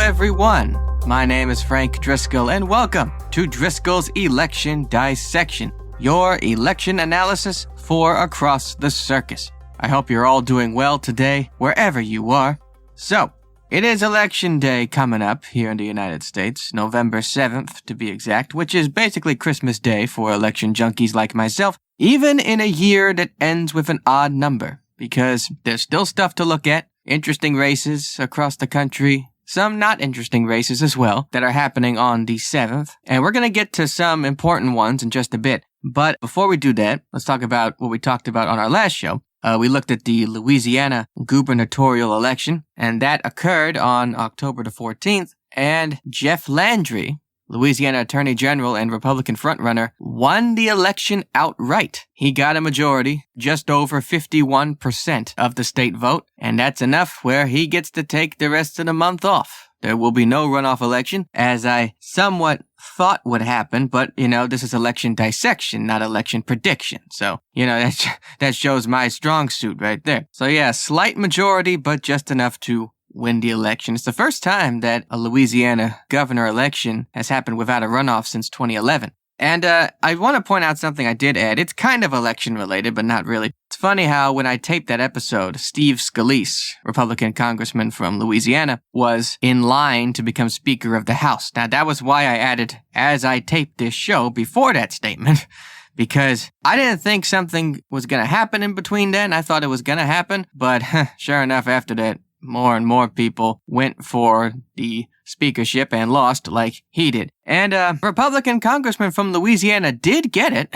everyone. My name is Frank Driscoll, and welcome to Driscoll's Election Dissection, your election analysis for Across the Circus. I hope you're all doing well today, wherever you are. So, it is Election Day coming up here in the United States, November 7th to be exact, which is basically Christmas Day for election junkies like myself, even in a year that ends with an odd number, because there's still stuff to look at, interesting races across the country, some not interesting races as well that are happening on the 7th, and we're going to get to some important ones in just a bit. But before we do that, let's talk about what we talked about on our last show. We looked at the Louisiana gubernatorial election, and that occurred on October the 14th, and Jeff Landry, Louisiana Attorney General and Republican frontrunner, won the election outright. He got a majority, just over 51% of the state vote, and that's enough where he gets to take the rest of the month off. There will be no runoff election, as I somewhat thought would happen, but, this is election dissection, not election prediction. So, that shows my strong suit right there. So yeah, slight majority, but just enough to win the election. It's the first time that a Louisiana governor election has happened without a runoff since 2011. And I want to point out something I did add. It's kind of election related, but not really. It's funny how when I taped that episode, Steve Scalise, Republican congressman from Louisiana, was in line to become Speaker of the House. Now, that was why I added, as I taped this show, before that statement, because I didn't think something was going to happen in between then. I thought it was going to happen, but sure enough, after that, more and more people went for the speakership and lost like he did. And a Republican congressman from Louisiana did get it.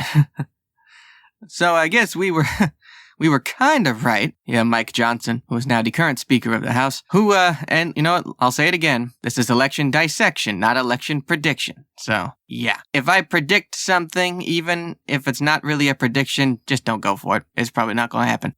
So I guess we were kind of right. Yeah, Mike Johnson, who is now the current Speaker of the House, who, and you know what, I'll say it again. This is election dissection, not election prediction. So, yeah. If I predict something, even if it's not really a prediction, just don't go for it. It's probably not going to happen.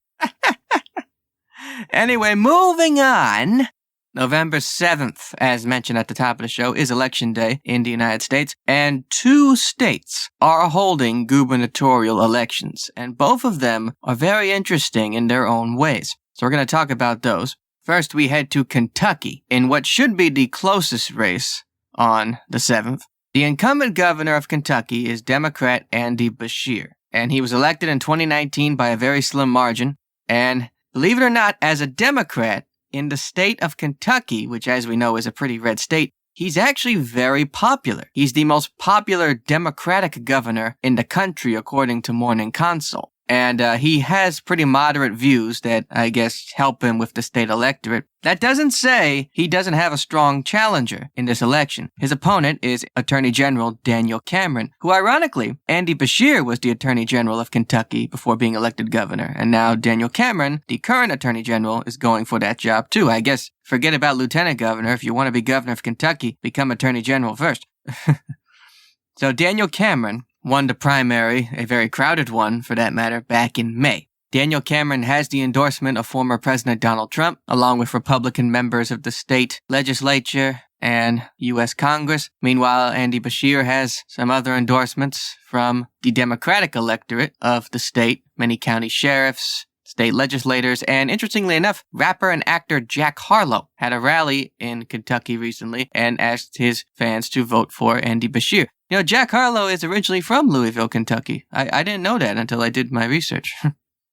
Anyway, moving on. November 7th, as mentioned at the top of the show, is Election Day in the United States, and 2 states are holding gubernatorial elections, and both of them are very interesting in their own ways. So we're going to talk about those. First, we head to Kentucky, in what should be the closest race on the 7th. The incumbent governor of Kentucky is Democrat Andy Beshear, and he was elected in 2019 by a very slim margin, and believe it or not, as a Democrat in the state of Kentucky, which as we know is a pretty red state, he's actually very popular. He's the most popular Democratic governor in the country, according to Morning Consult. And he has pretty moderate views that, I guess, help him with the state electorate. That doesn't say he doesn't have a strong challenger in this election. His opponent is Attorney General Daniel Cameron, who ironically, Andy Beshear was the Attorney General of Kentucky before being elected governor. And now Daniel Cameron, the current Attorney General, is going for that job too. I guess forget about Lieutenant Governor. If you want to be Governor of Kentucky, become Attorney General first. So Daniel Cameron won the primary, a very crowded one for that matter, back in May. Daniel Cameron has the endorsement of former President Donald Trump, along with Republican members of the state legislature and U.S. Congress. Meanwhile, Andy Beshear has some other endorsements from the Democratic electorate of the state, many county sheriffs, state legislators, and interestingly enough, rapper and actor Jack Harlow had a rally in Kentucky recently and asked his fans to vote for Andy Beshear. Jack Harlow is originally from Louisville, Kentucky. I didn't know that until I did my research.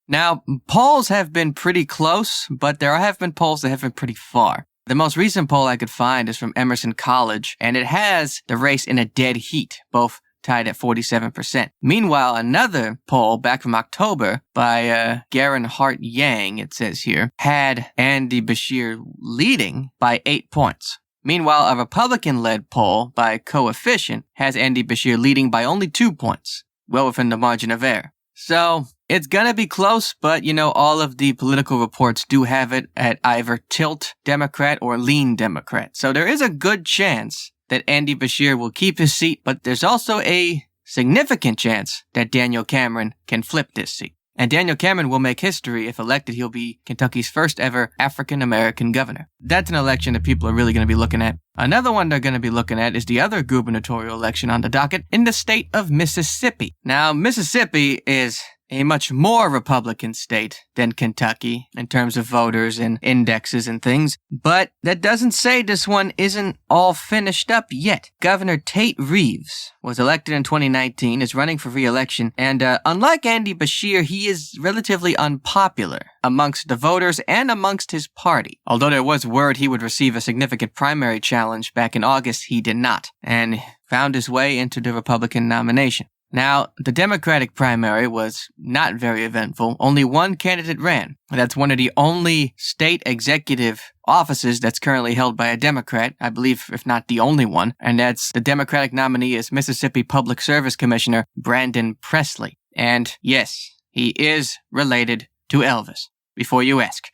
Now, polls have been pretty close, but there have been polls that have been pretty far. The most recent poll I could find is from Emerson College, and it has the race in a dead heat, both tied at 47%. Meanwhile, another poll back from October by Garen Hart Yang, it says here, had Andy Beshear leading by 8 points. Meanwhile, a Republican-led poll by Coefficient has Andy Beshear leading by only 2 points, well within the margin of error. So, it's gonna be close, but all of the political reports do have it at either tilt Democrat or lean Democrat. So there is a good chance that Andy Beshear will keep his seat, but there's also a significant chance that Daniel Cameron can flip this seat. And Daniel Cameron will make history. If elected, he'll be Kentucky's first ever African-American governor. That's an election that people are really going to be looking at. Another one they're going to be looking at is the other gubernatorial election on the docket in the state of Mississippi. Now, Mississippi is a much more Republican state than Kentucky in terms of voters and indexes and things. But that doesn't say this one isn't all finished up yet. Governor Tate Reeves was elected in 2019, is running for re-election, and unlike Andy Beshear, he is relatively unpopular amongst the voters and amongst his party. Although there was word he would receive a significant primary challenge back in August, he did not, and found his way into the Republican nomination. Now, the Democratic primary was not very eventful. Only one candidate ran. That's one of the only state executive offices that's currently held by a Democrat, I believe, if not the only one, and that's the Democratic nominee is Mississippi Public Service Commissioner Brandon Presley. And yes, he is related to Elvis, before you ask.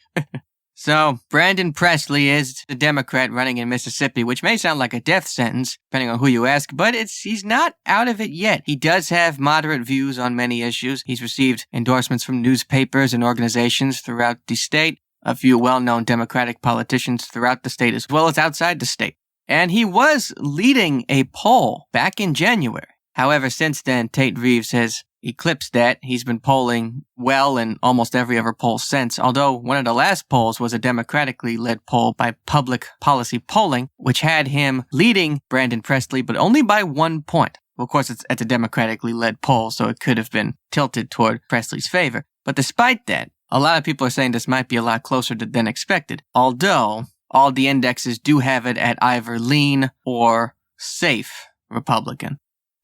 So, Brandon Presley is the Democrat running in Mississippi, which may sound like a death sentence, depending on who you ask, but he's not out of it yet. He does have moderate views on many issues. He's received endorsements from newspapers and organizations throughout the state, a few well-known Democratic politicians throughout the state as well as outside the state. And he was leading a poll back in January. However, since then, Tate Reeves has eclipsed that. He's been polling well in almost every other poll since, although one of the last polls was a democratically led poll by Public Policy Polling, which had him leading Brandon Presley, but only by 1 point. Well, of course, it's a democratically led poll, so it could have been tilted toward Presley's favor. But despite that, a lot of people are saying this might be a lot closer than expected, although all the indexes do have it at either lean or safe Republican.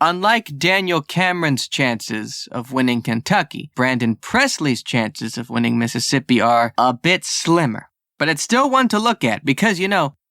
Unlike Daniel Cameron's chances of winning Kentucky, Brandon Presley's chances of winning Mississippi are a bit slimmer. But it's still one to look at because,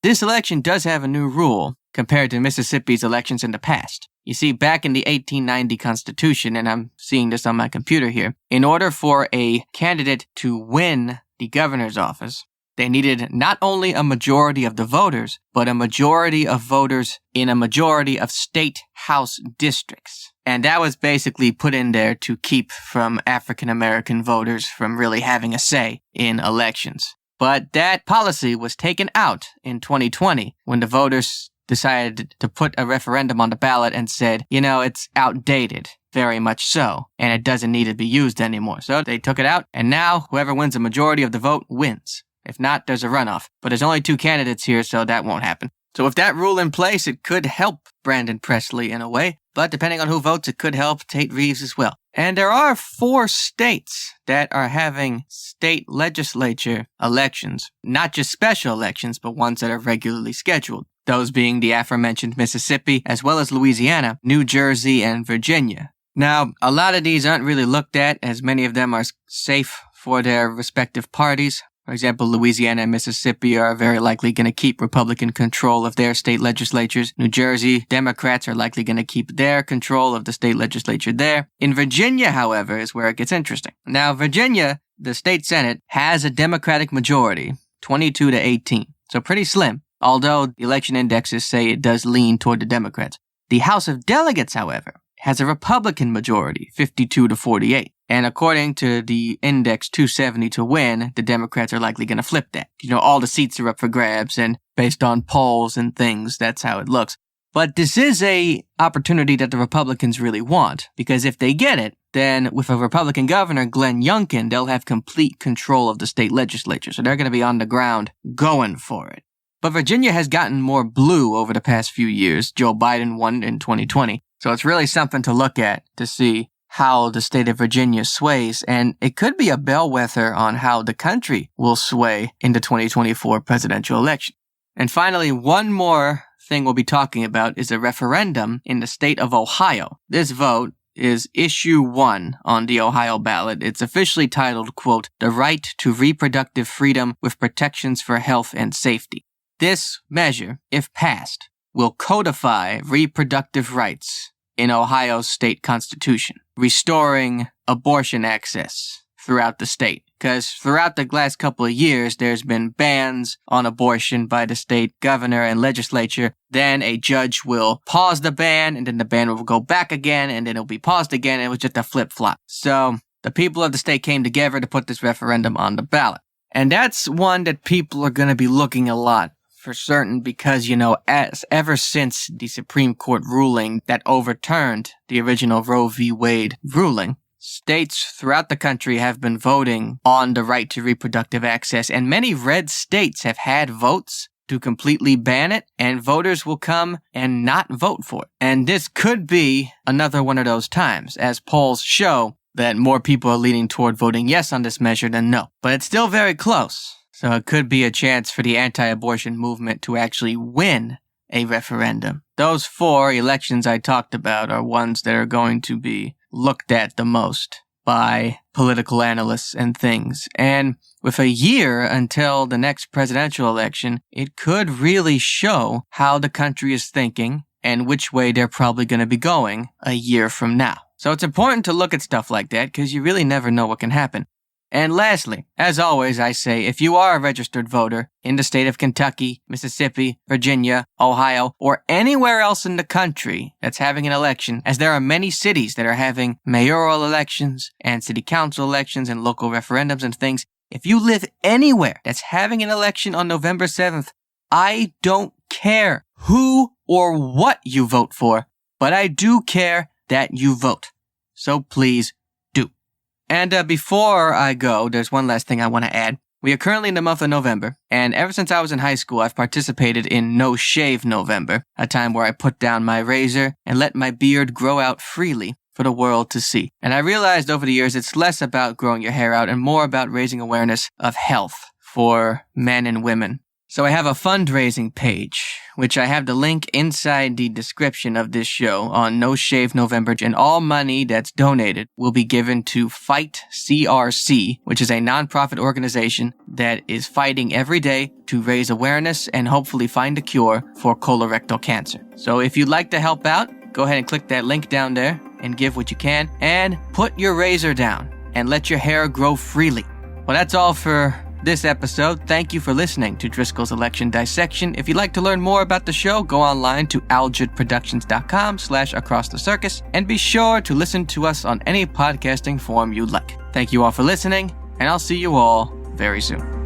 this election does have a new rule compared to Mississippi's elections in the past. You see, back in the 1890 Constitution, and I'm seeing this on my computer here, in order for a candidate to win the governor's office, they needed not only a majority of the voters, but a majority of voters in a majority of state house districts. And that was basically put in there to keep from African American voters from really having a say in elections. But that policy was taken out in 2020 when the voters decided to put a referendum on the ballot and said, it's outdated. Very much so. And it doesn't need to be used anymore. So they took it out. And now whoever wins a majority of the vote wins. If not, there's a runoff. But there's only 2 candidates here, so that won't happen. So with that rule in place, it could help Brandon Presley in a way. But depending on who votes, it could help Tate Reeves as well. And there are 4 states that are having state legislature elections. Not just special elections, but ones that are regularly scheduled. Those being the aforementioned Mississippi, as well as Louisiana, New Jersey, and Virginia. Now, a lot of these aren't really looked at, as many of them are safe for their respective parties. For example, Louisiana and Mississippi are very likely going to keep Republican control of their state legislatures. New Jersey, Democrats are likely going to keep their control of the state legislature there. In Virginia, however, is where it gets interesting. Now, Virginia, the state Senate, has a Democratic majority, 22 to 18. So pretty slim, although the election indexes say it does lean toward the Democrats. The House of Delegates, however, has a Republican majority, 52 to 48. And according to the index 270 to win, the Democrats are likely going to flip that. All the seats are up for grabs, and based on polls and things, that's how it looks. But this is a opportunity that the Republicans really want, because if they get it, then with a Republican governor, Glenn Youngkin, they'll have complete control of the state legislature. So they're going to be on the ground going for it. But Virginia has gotten more blue over the past few years. Joe Biden won in 2020. So it's really something to look at to see how the state of Virginia sways, and it could be a bellwether on how the country will sway in the 2024 presidential election. And finally, one more thing we'll be talking about is a referendum in the state of Ohio. This vote is issue 1 on the Ohio ballot. It's officially titled, quote, "The Right to Reproductive Freedom with Protections for Health and Safety." This measure, if passed, will codify reproductive rights in Ohio's state constitution, restoring abortion access throughout the state. Because throughout the last couple of years, there's been bans on abortion by the state governor and legislature. Then a judge will pause the ban, and then the ban will go back again, and then it'll be paused again. It was just a flip-flop. So the people of the state came together to put this referendum on the ballot. And that's one that people are going to be looking a lot for certain because, ever since the Supreme Court ruling that overturned the original Roe v. Wade ruling, states throughout the country have been voting on the right to reproductive access, and many red states have had votes to completely ban it, and voters will come and not vote for it. And this could be another one of those times, as polls show that more people are leaning toward voting yes on this measure than no. But it's still very close, so it could be a chance for the anti-abortion movement to actually win a referendum. Those 4 elections I talked about are ones that are going to be looked at the most by political analysts and things. And with a year until the next presidential election, it could really show how the country is thinking and which way they're probably going to be going a year from now. So it's important to look at stuff like that because you really never know what can happen. And lastly, as always, I say, if you are a registered voter in the state of Kentucky, Mississippi, Virginia, Ohio, or anywhere else in the country that's having an election, as there are many cities that are having mayoral elections and city council elections and local referendums and things, if you live anywhere that's having an election on November 7th, I don't care who or what you vote for, but I do care that you vote. So please do. And before I go, there's one last thing I want to add. We are currently in the month of November, and ever since I was in high school, I've participated in No Shave November, a time where I put down my razor and let my beard grow out freely for the world to see. And I realized over the years it's less about growing your hair out and more about raising awareness of health for men and women. So I have a fundraising page, which I have the link inside the description of this show on No Shave November, and all money that's donated will be given to Fight CRC, which is a nonprofit organization that is fighting every day to raise awareness and hopefully find a cure for colorectal cancer. So if you'd like to help out, go ahead and click that link down there and give what you can, and put your razor down and let your hair grow freely. Well, that's all for this episode. Thank you for listening to Driscoll's Election Dissection. If you'd like to learn more about the show, go online to aljitproductions.com/acrossthecircus and be sure to listen to us on any podcasting form you'd like. Thank you all for listening, and I'll see you all very soon.